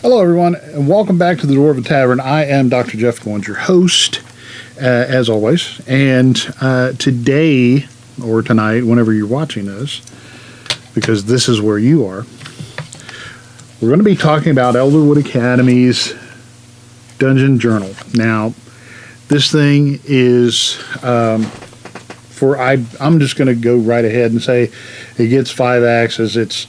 Hello, everyone, and welcome back to the Dwarven Tavern. I am Dr. Jeff Goins, your host, as always. And today, or tonight, whenever you're watching this, because this is where you are, we're going to be talking about Elderwood Academy's Dungeon Journal. Now, this thing is, I'm just going to go right ahead and say it gets 5 axes. It's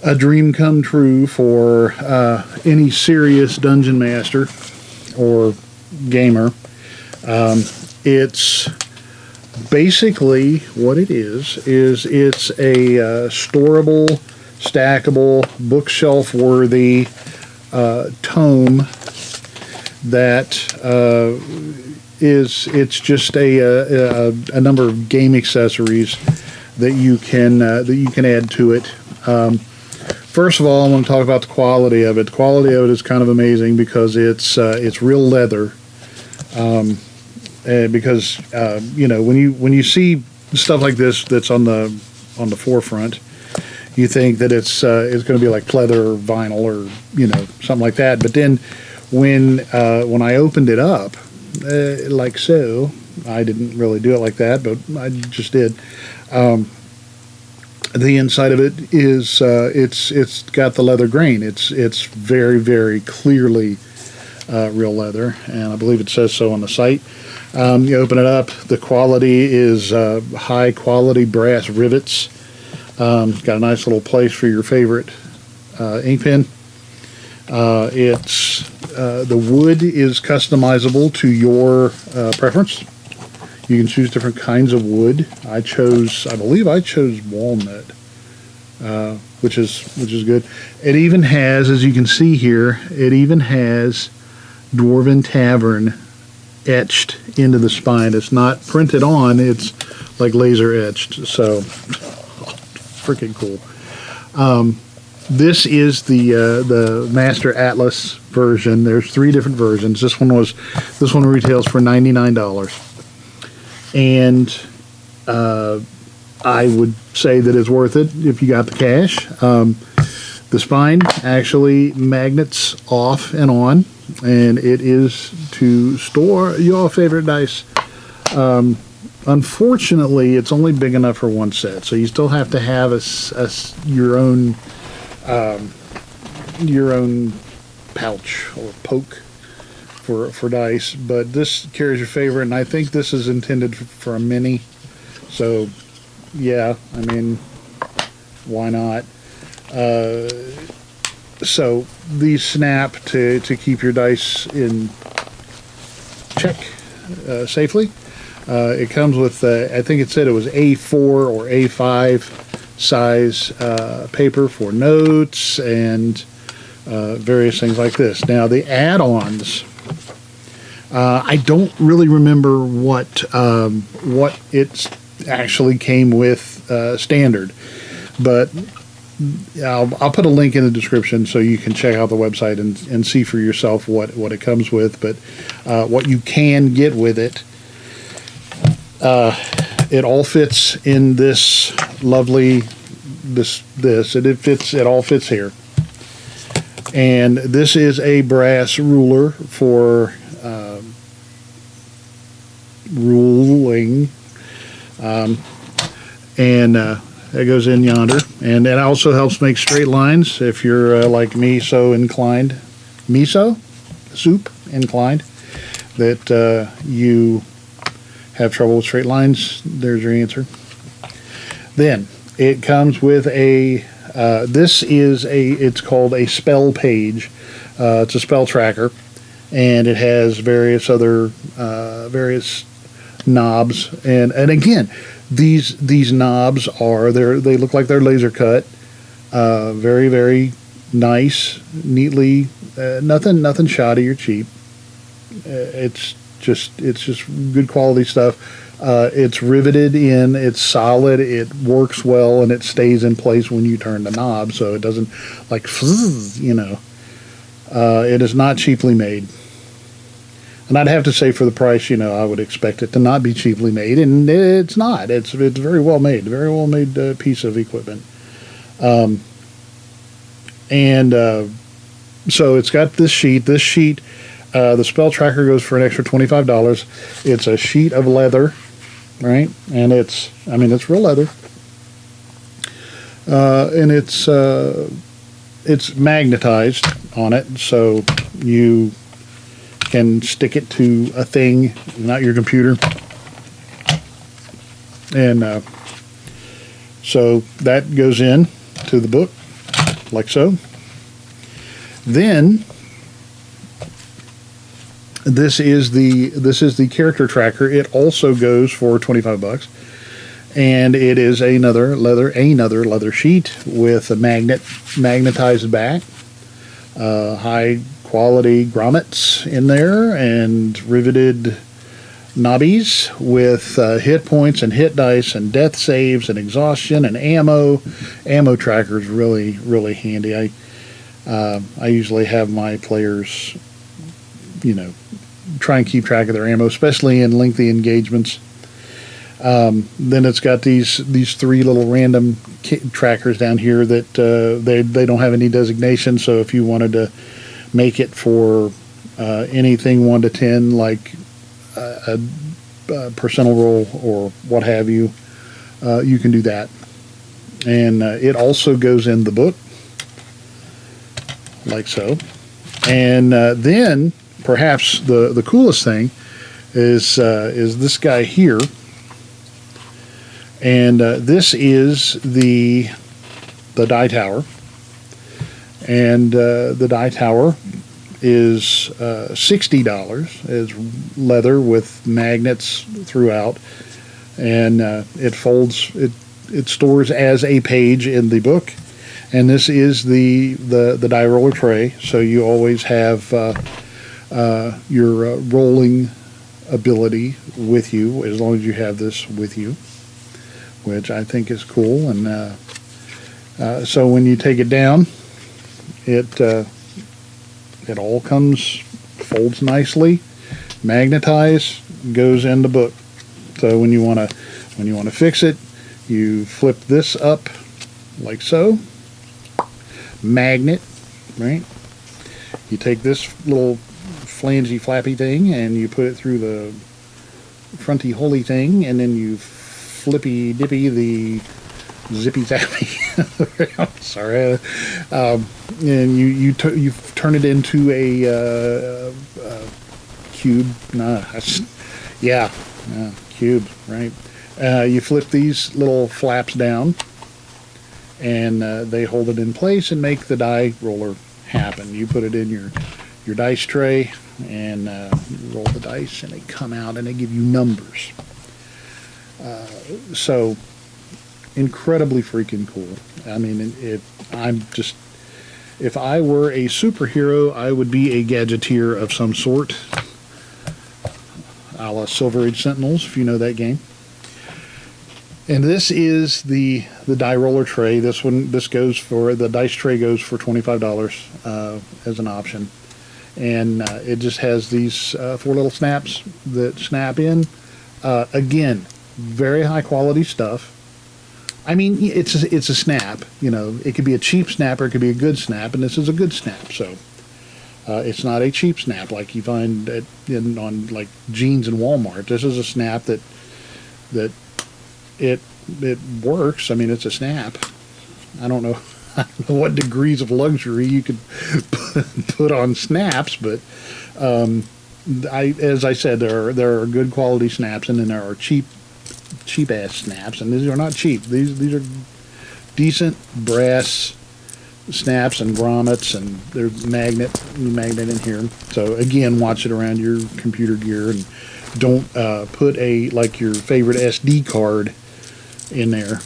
a dream come true for any serious dungeon master or gamer. It's basically what it is it's a storable, stackable, bookshelf-worthy tome that it's just a number of game accessories that you can add to it. First of all, I want to talk about the quality of it. The quality of it is kind of amazing because it's real leather. Because when you see stuff like this that's on the forefront, you think that it's going to be like pleather or vinyl or something like that. But then when I opened it up, like so, I didn't really do it like that, but I just did. The inside of it is it's got the leather grain. It's very, very clearly real leather, and I believe it says so on the site. You open it up. The quality is high quality brass rivets. Got a nice little place for your favorite ink pen. The wood is customizable to your preference. You can choose different kinds of wood. I believe I chose walnut, which is good. It even has, as you can see here, it even has Dwarven Tavern etched into the spine. It's not printed on, it's like laser etched, so freaking cool. This is the Master Atlas version. There's 3 different versions. This one retails for $99. And I would say that it's worth it if you got the cash. The spine actually magnets off and on, and it is to store your favorite dice. Unfortunately, it's only big enough for one set, so you still have to have your own pouch or poke for dice, but this carries your favorite, and I think this is intended for a mini, so yeah, I mean, why not? So these snap to keep your dice in check safely. It comes with, I think it said it was A4 or A5 size paper for notes and various things like this. Now the add-ons, I don't really remember what it actually came with standard, but I'll put a link in the description so you can check out the website and see for yourself what it comes with. But what you can get with it, it all fits in this lovely it all fits here. And this is a brass ruler for ruling, and that goes in yonder, and it also helps make straight lines if you're like miso inclined, soup inclined, that you have trouble with straight lines. There's your answer. Then it comes with it's called a spell page. It's a spell tracker, and it has various other various knobs, and again, these knobs they look like they're laser cut, very, very nice, neatly, nothing shoddy or cheap. It's just good quality stuff. It's riveted in, it's solid, it works well, and it stays in place when you turn the knob, so it doesn't like fuzz, it is not cheaply made. And I'd have to say, for the price, I would expect it to not be cheaply made, and it's not. It's very well made, piece of equipment. And So it's got this sheet. This sheet, the spell tracker goes for an extra $25. It's a sheet of leather, right? And it's real leather. And it's magnetized on it, so you can stick it to a thing, not your computer. And so that goes in to the book, like so. Then this is the character tracker. It also goes for $25, and it is another leather sheet with a magnetized back, high quality grommets in there, and riveted knobbies with hit points and hit dice and death saves and exhaustion and ammo. Ammo tracker is really handy. I usually have my players, try and keep track of their ammo, especially in lengthy engagements. Then it's got these three little random trackers down here that they don't have any designation. So if you wanted to make it for anything 1 to 10, like a percentile roll or what have you, you can do that. And it also goes in the book, like so. And then perhaps the coolest thing is this guy here. And this is the die tower. And the die tower is $60. It's leather with magnets throughout, and it folds. It stores as a page in the book. And this is the die roller tray, so you always have your rolling ability with you, as long as you have this with you, which I think is cool. And so when you take it down, it all folds nicely, magnetized, goes in the book. So when you want to fix it, you flip this up like so. Magnet, right? You take this little flangey flappy thing and you put it through the fronty holy thing, and then you flippy dippy the zippy zappy. Sorry, and you turn it into a cube. Cube, right? You flip these little flaps down, and they hold it in place and make the die roller happen. You put it in your dice tray and you roll the dice, and they come out and they give you numbers. So incredibly freaking cool. I mean, if I were a superhero, I would be a gadgeteer of some sort, a la Silver Age Sentinels, if you know that game. And this is the die roller tray. The dice tray goes for $25 as an option. And it just has these 4 little snaps that snap in. Again, very high quality stuff. I mean, it's a snap. It could be a cheap snap or it could be a good snap, and this is a good snap. So it's not a cheap snap like you find on like jeans in Walmart. This is a snap that it works. I mean, it's a snap. I don't know what degrees of luxury you could put on snaps, but as I said, there are good quality snaps, and then there are cheap ass snaps, and these are not cheap. These are decent brass snaps and grommets, and there's magnet in here. So again, watch it around your computer gear, and don't put your favorite SD card in there.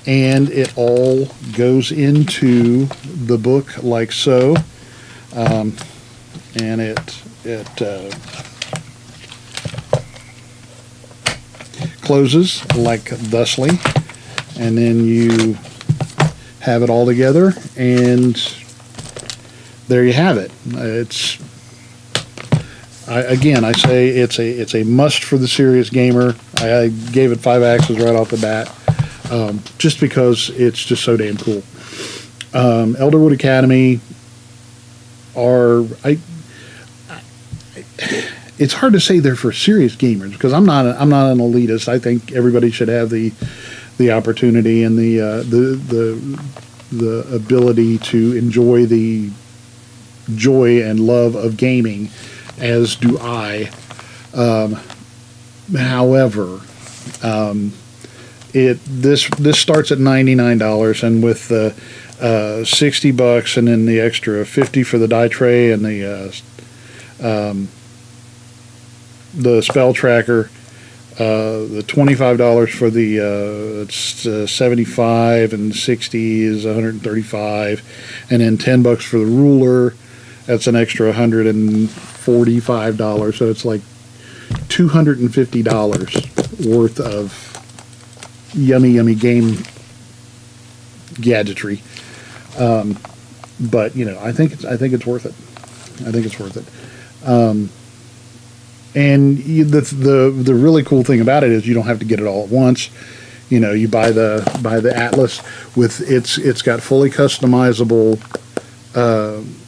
And it all goes into the book like so, and it closes like thusly, and then you have it all together, and there you have it. I say it's a must for the serious gamer. I gave it 5 axes right off the bat, just because it's just so damn cool. Elderwood Academy, are it's hard to say they're for serious gamers, because I'm not an elitist. I think everybody should have the opportunity and the ability to enjoy the joy and love of gaming, as do I. However, this starts at $99, and with the $60 and then the extra $50 for the die tray and the spell tracker, the $25 for the it's 75 and 60 is 135, and then $10 for the ruler. That's an extra $145. So it's like $250 worth of yummy game gadgetry. But I think it's worth it. I think it's worth it. And the really cool thing about it is you don't have to get it all at once. You buy the Atlas with it's got fully customizable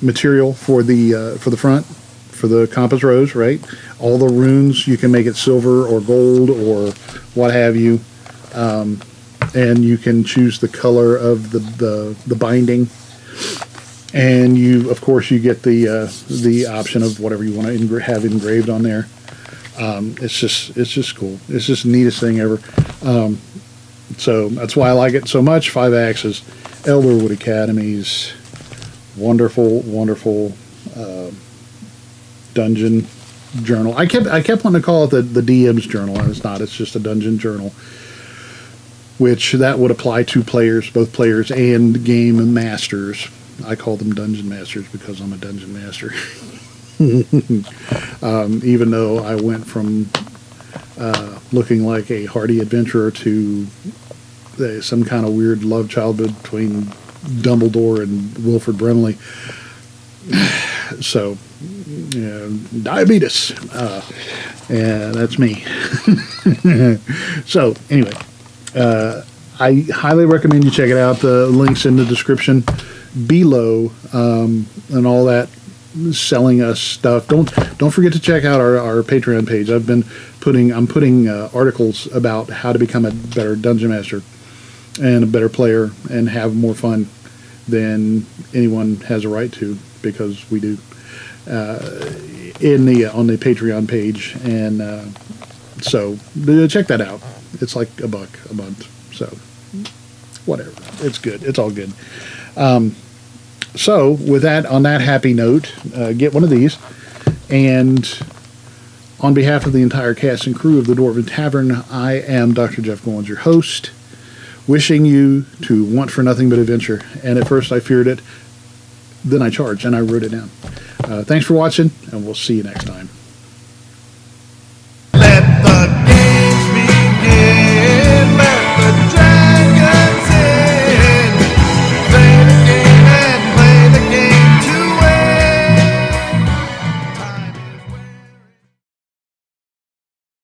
material for the front, for the compass rose, right? All the runes, you can make it silver or gold or what have you, and you can choose the color of the binding. And of course you get the option of whatever you want to have engraved on there. It's just cool. It's just the neatest thing ever. So that's why I like it so much. 5 Axes, Elderwood Academy's wonderful dungeon journal. I kept wanting to call it the DM's journal, and it's not. It's just a dungeon journal, which that would apply to players, both players and game masters. I call them dungeon masters because I'm a dungeon master. Even though I went from looking like a hardy adventurer to some kind of weird love child between Dumbledore and Wilford Brimley. So, diabetes. Yeah, that's me. So, anyway, I highly recommend you check it out. The link's in the description below, and all that selling us stuff. Don't forget to check out our Patreon page. I'm putting articles about how to become a better dungeon master and a better player and have more fun than anyone has a right to, because we do, on the Patreon page. And so check that out. It's like $1 a month, so whatever. It's good. It's all good. So with that, on that happy note, get one of these. And on behalf of the entire cast and crew of the Dwarven Tavern, I am Dr. Jeff Goins, your host, wishing you to want for nothing but adventure. And at first I feared it, then I charged, and I wrote it down. Thanks for watching, and we'll see you next time.